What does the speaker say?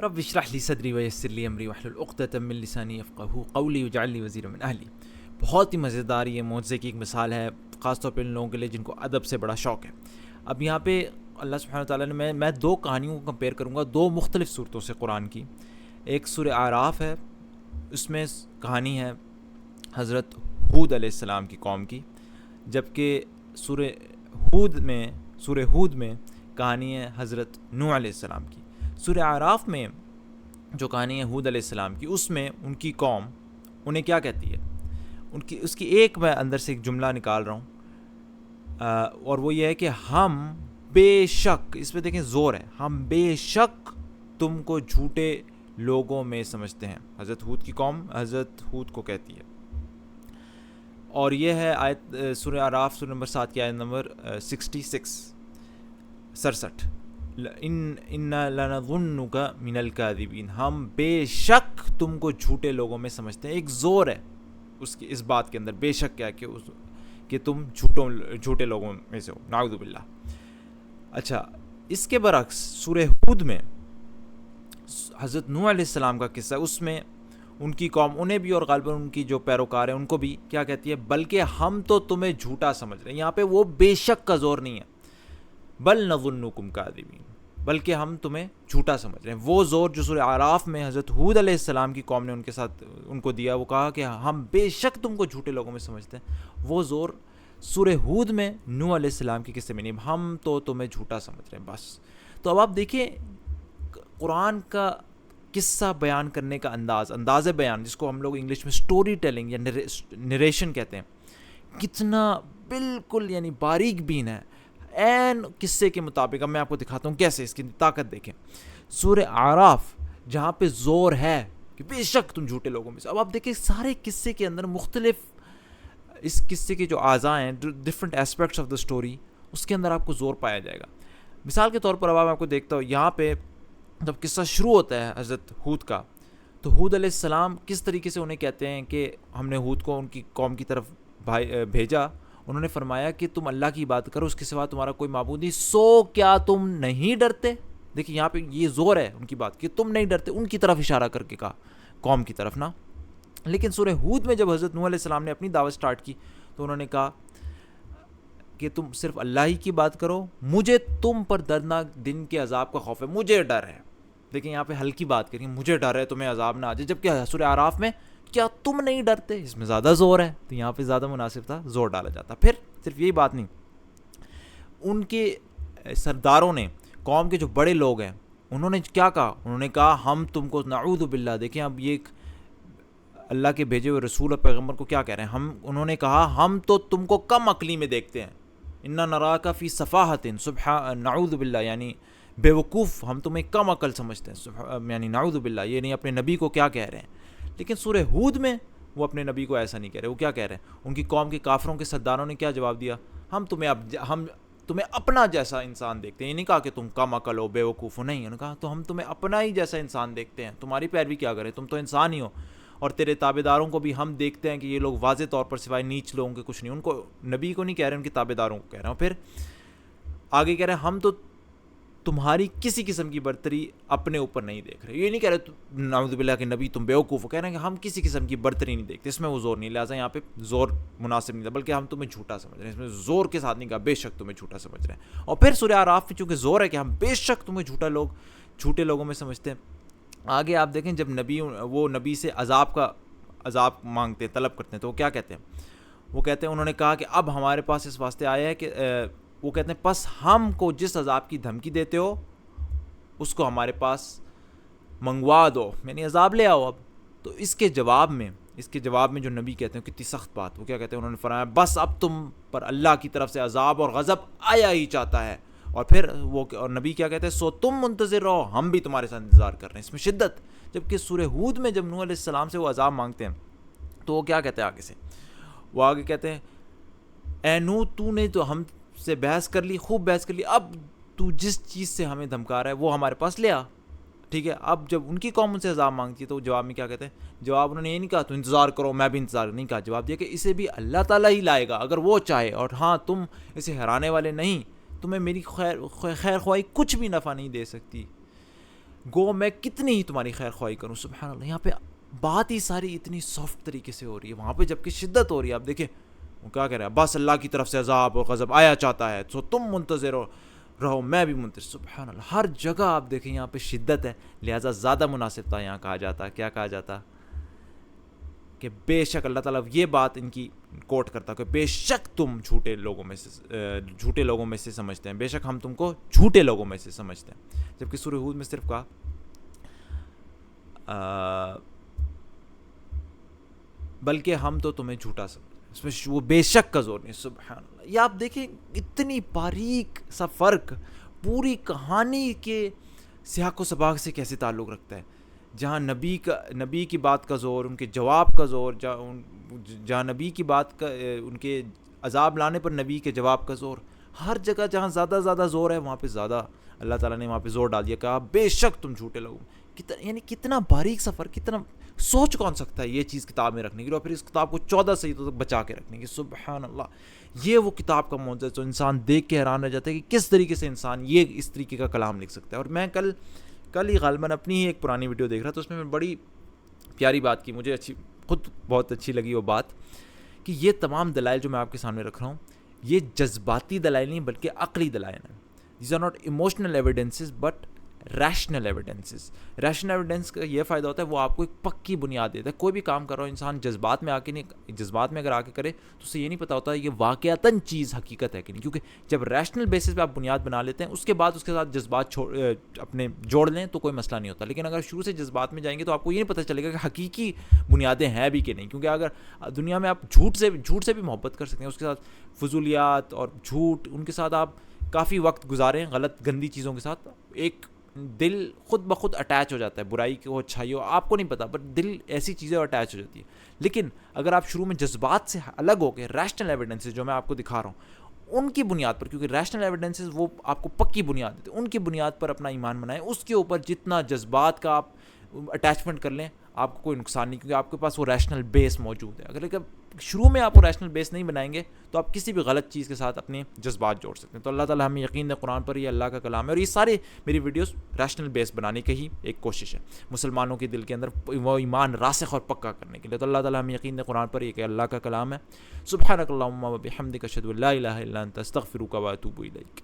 رب اشرح لی صدری ویسر لی امری واحلل عقدۃ من لسانی یفقہوا قولی واجعل لی وزیرا من اہلی. بہت ہی مزیدار یہ معجزے کی ایک مثال ہے، خاص طور پہ ان لوگوں کے لیے جن کو ادب سے بڑا شوق ہے. اب یہاں پہ اللہ سبحانہ وتعالیٰ نے میں دو کہانیوں کو کمپیئر کروں گا، دو مختلف صورتوں سے قرآن کی. ایک سورہ اعراف ہے، اس میں کہانی ہے حضرت ہود علیہ السلام کی قوم کی، جبکہ سورہ ہود میں کہانی ہے حضرت نوح علیہ السلام کی. سورہ اعراف میں جو کہانی ہے ہود علیہ السلام کی، اس میں ان کی قوم انہیں کیا کہتی ہے، اس کی ایک میں اندر سے ایک جملہ نکال رہا ہوں، اور وہ یہ ہے کہ ہم بے شک، اس پہ دیکھیں زور ہے، ہم بے شک تم کو جھوٹے لوگوں میں سمجھتے ہیں. حضرت ہود کی قوم حضرت ہود کو کہتی ہے. اور یہ ہے آیت سورہ اعراف سورہ نمبر 7 کی آیت نمبر 67. اِنَّا لَنَظُنُّكَ مِنَ الْكَاذِبِينَ، ہم بے شک تم کو جھوٹے لوگوں میں سمجھتے ہیں. ایک زور ہے اس بات کے اندر، بے شک کیا کہ تم جھوٹے لوگوں میں سے ہو، نعوذ باللہ. اچھا، اس کے برعکس سورہ ہود میں حضرت نوح علیہ السلام کا قصہ، اس میں ان کی قوم انہیں بھی اور غالباً ان کی جو پیروکار ہیں ان کو بھی کیا کہتی ہے، بلکہ ہم تو تمہیں جھوٹا سمجھ رہے ہیں. یہاں پہ وہ بے شک کا زور نہیں ہے، بل نظنکم کاذبین، بلکہ ہم تمہیں جھوٹا سمجھ رہے ہیں. وہ زور جو سورہ اعراف میں حضرت ہود علیہ السلام کی قوم نے ان کے ساتھ ان کو دیا، وہ کہا کہ ہم بے شک تم کو جھوٹے لوگوں میں سمجھتے ہیں، وہ زور سورہ ہود میں نوح علیہ السلام کے قصے میں نہیں، ہم تو تمہیں جھوٹا سمجھ رہے ہیں بس. تو اب آپ دیکھیں قرآن کا قصہ بیان کرنے کا انداز بیان، جس کو ہم لوگ انگلش میں سٹوری ٹیلنگ یا نریشن کہتے ہیں، کتنا بالکل یعنی باریک بین ہے، این قصے کے مطابق. اب میں آپ کو دکھاتا ہوں کیسے، اس کی طاقت دیکھیں. سورہ اعراف جہاں پہ زور ہے کہ بے شک تم جھوٹے لوگوں میں سے، اب آپ دیکھیں سارے قصے کے اندر مختلف اس قصے کے جو اعضاء ہیں، different aspects of the story, اس کے اندر آپ کو زور پایا جائے گا. مثال کے طور پر اب آپ کو دیکھتا ہوں، یہاں پہ جب قصہ شروع ہوتا ہے حضرت ہود کا، تو ہود علیہ السلام کس طریقے سے انہیں کہتے ہیں کہ ہم نے ہود کو ان کی قوم کی طرف بھیجا. انہوں نے فرمایا کہ تم اللہ کی بات کرو، اس کے سوا تمہارا کوئی معبود نہیں، سو کیا تم نہیں ڈرتے. دیکھیں یہاں پہ یہ زور ہے ان کی بات کہ تم نہیں ڈرتے، ان کی طرف اشارہ کر کے کہا، قوم کی طرف نا. لیکن سورہ ہود میں جب حضرت نوح علیہ السلام نے اپنی دعوت سٹارٹ کی تو انہوں نے کہا کہ تم صرف اللہ ہی کی بات کرو، مجھے تم پر دردناک دن کے عذاب کا خوف ہے، مجھے ڈر ہے. دیکھیں یہاں پہ ہلکی بات کریں، مجھے ڈر ہے تمہیں عذاب نہ آ جائے، جبکہ سورہ اعراف میں کیا تم نہیں ڈرتے، اس میں زیادہ زور ہے، تو یہاں پہ زیادہ مناسب تھا زور ڈالا جاتا. پھر صرف یہی بات نہیں، ان کے سرداروں نے، قوم کے جو بڑے لوگ ہیں، انہوں نے کیا کہا، انہوں نے کہا ہم تم کو نعوذ باللہ. دیکھیں اب یہ ایک اللہ کے بھیجے ہوئے رسول اور پیغمبر کو کیا کہہ رہے ہیں، انہوں نے کہا ہم تو تم کو کم عقلی میں دیکھتے ہیں، انا نراک فی صفاحۃ، نعوذ باللہ، یعنی بے وقوف، ہم تمہیں کم عقل سمجھتے ہیں، یعنی نعوذ باللہ. یہ نہیں اپنے نبی کو کیا کہہ رہے ہیں. لیکن سورہ ہود میں وہ اپنے نبی کو ایسا نہیں کہہ رہے. وہ کیا کہہ رہے ہیں، ان کی قوم کے کافروں کے سرداروں نے کیا جواب دیا، ہم تمہیں اپنا جیسا انسان دیکھتے ہیں. یہ نہیں کہا کہ تم کم عقل ہو، بے وقوف ہو، نہیں، انہوں نے کہا تو ہم تمہیں اپنا ہی جیسا انسان دیکھتے ہیں، تمہاری پیروی کیا کریں، تم تو انسان ہی ہو. اور تیرے تابع داروں کو بھی ہم دیکھتے ہیں کہ یہ لوگ واضح طور پر سوائے نیچ لوگوں کے کچھ نہیں. ان کو نبی کو نہیں کہہ رہے، ان کے تابع داروں کو کہہ رہے ہیں. پھر آگے کہہ رہے ہیں ہم تو تمہاری کسی قسم کی برتری اپنے اوپر نہیں دیکھ رہے. یہ نہیں کہہ رہے نعوذ باللہ کہ نبی تم بیوقوف ہو، کہہ رہے ہیں کہ ہم کسی قسم کی برتری نہیں دیکھتے. اس میں وہ زور نہیں، لہٰذا یہاں پہ زور مناسب نہیں تھا، بلکہ ہم تمہیں جھوٹا سمجھ رہے ہیں. اس میں زور کے ساتھ نہیں کہا بے شک تمہیں جھوٹا سمجھ رہے ہیں. اور پھر سورہ اعراف میں چونکہ زور ہے کہ ہم بے شک تمہیں جھوٹے لوگوں میں سمجھتے ہیں. آگے آپ دیکھیں جب وہ نبی سے عذاب مانگتے ہیں، طلب کرتے ہیں، تو وہ کیا کہتے ہیں، وہ کہتے ہیں انہوں نے کہا کہ اب ہمارے پاس اس واسطے آیا ہے کہ وہ کہتے ہیں پس ہم کو جس عذاب کی دھمکی دیتے ہو اس کو ہمارے پاس منگوا دو، یعنی عذاب لے آؤ اب. تو اس کے جواب میں جو نبی کہتے ہیں کتنی سخت بات، وہ کیا کہتے ہیں، انہوں نے فرمایا بس اب تم پر اللہ کی طرف سے عذاب اور غضب آیا ہی چاہتا ہے. اور پھر اور نبی کیا کہتے ہیں، سو تم منتظر رہو، ہم بھی تمہارے ساتھ انتظار کر رہے ہیں. اس میں شدت. جبکہ سورہ ہود میں جب نوح علیہ السلام سے وہ عذاب مانگتے ہیں تو وہ کیا کہتے ہیں، آگے سے وہ آگے کہتے ہیں اے نوح تو نے تو ہم سے بحث کر لی، خوب بحث کر لی، اب تو جس چیز سے ہمیں دھمکا رہا ہے وہ ہمارے پاس لے آ. ٹھیک ہے، اب جب ان کی قوم ان سے عذاب مانگتی ہے تو جواب میں کیا کہتے ہیں، جواب انہوں نے یہ نہیں کہا تو انتظار کرو میں بھی انتظار نہیں کہا، جواب دیا کہ اسے بھی اللہ تعالیٰ ہی لائے گا اگر وہ چاہے، اور ہاں تم اسے ہرانے والے نہیں، تمہیں میری خیر خواہی کچھ بھی نفع نہیں دے سکتی. گو میں کتنی ہی تمہاری خیر خواہی کروں. سبحان اللہ. یہاں پہ بات ہی ساری اتنی سافٹ طریقے سے ہو رہی ہے, وہاں پہ جب کہ شدت ہو رہی ہے. آپ دیکھیں وہ کیا کہہ رہے ہیں, بس اللہ کی طرف سے عذاب اور غضب آیا چاہتا ہے تو تم منتظر رہو, میں بھی منتظر. سبحان اللہ. ہر جگہ آپ دیکھیں یہاں پہ شدت ہے, لہٰذا زیادہ مناسب تھا یہاں کہا جاتا, کیا کہا جاتا کہ بے شک اللہ تعالیٰ یہ بات ان کی کوٹ کرتا کہ بے شک تم جھوٹے لوگوں میں سے سمجھتے ہیں, بے شک ہم تم کو جھوٹے لوگوں میں سے سمجھتے ہیں. جبکہ سورہ ہود میں صرف کہا بلکہ ہم تو تمہیں جھوٹا سمجھتے ہیں, اس میں وہ بے شک کا زور نہیں. سبحان اللہ. یہ آپ دیکھیں اتنی باریک سا فرق پوری کہانی کے سیاق و سباق سے کیسے تعلق رکھتا ہے. جہاں نبی کی بات کا زور, ان کے جواب کا زور, جہاں نبی کی بات کا, ان کے عذاب لانے پر نبی کے جواب کا زور, ہر جگہ جہاں زیادہ زور ہے وہاں پہ زیادہ اللہ تعالیٰ نے وہاں پہ زور ڈال دیا, کہا بے شک تم جھوٹے لوگ. یعنی کتنا باریک سفر, کتنا سوچ کون سکتا ہے یہ چیز کتاب میں رکھنے کی, اور پھر اس کتاب کو 14 سیدوں تک بچا کے رکھنے کی. سبحان اللہ. یہ وہ کتاب کا معجزہ ہے جو انسان دیکھ کے حیران رہ جاتا ہے کہ کس طریقے سے انسان یہ اس طریقے کا کلام لکھ سکتا ہے. اور میں کل ہی غالباً اپنی ہی ایک پرانی ویڈیو دیکھ رہا تھا, اس میں بڑی پیاری بات کی, مجھے خود بہت اچھی لگی وہ بات, کہ یہ تمام دلائل جو میں آپ کے سامنے رکھ رہا ہوں یہ جذباتی دلائل نہیں بلکہ عقلی دلائل ہیں. These are not emotional evidences but rational evidences. Rational evidence کا یہ فائدہ ہوتا ہے وہ آپ کو ایک پکی بنیاد دیتا ہے. کوئی بھی کام کر رہا ہو انسان جذبات میں اگر آ کے کرے تو اسے یہ نہیں پتا ہوتا یہ واقعتاً چیز حقیقت ہے کہ نہیں, کیونکہ جب ریشنل بیسس پہ آپ بنیاد بنا لیتے ہیں اس کے بعد اس کے ساتھ جذبات اپنے جوڑ لیں تو کوئی مسئلہ نہیں ہوتا. لیکن اگر شروع سے جذبات میں جائیں گے تو آپ کو یہ نہیں پتہ چلے گا کہ حقیقی بنیادیں ہیں بھی کہ نہیں, کیونکہ اگر دنیا میں آپ جھوٹ سے بھی محبت کر سکتے ہیں, اس کے ساتھ فضولیات اور جھوٹ ان کے ساتھ آپ کافی وقت گزاریں غلط گندی چیزوں کے ساتھ, ایک دل خود بخود اٹیچ ہو جاتا ہے, برائی کی ہو اچھائی ہو آپ کو نہیں پتا, بٹ دل ایسی چیزیں اٹیچ ہو جاتی ہے. لیکن اگر آپ شروع میں جذبات سے الگ ہو کے ریشنل ایویڈنسز جو میں آپ کو دکھا رہا ہوں ان کی بنیاد پر, کیونکہ ریشنل ایویڈنسز وہ آپ کو پکی بنیاد دیتے ہیں, ان کی بنیاد پر اپنا ایمان بنائیں. اس کے اوپر جتنا جذبات کا آپ اٹیچمنٹ کر لیں آپ کو کوئی نقصان نہیں, کیونکہ آپ کے پاس وہ ریشنل بیس موجود ہے. اگر شروع میں آپ وہ ریشنل بیس نہیں بنائیں گے تو آپ کسی بھی غلط چیز کے ساتھ اپنے جذبات جوڑ سکتے ہیں. تو اللہ تعالیٰ ہمیں یقین ہے قرآن پر, یہ اللہ کا کلام ہے, اور یہ سارے میری ویڈیوز ریشنل بیس بنانے کی ہی ایک کوشش ہے مسلمانوں کے دل کے اندر وہ ایمان راسخ اور پکا کرنے کے لیے. تو اللہ تعالیٰ ہمیں یقین ہے قرآن پر یہ کہ اللہ کا کلام ہے. سبحانک اللہم و بحمدک اشہد ان لا الہ الا انت استغفرک و اتوب الیک.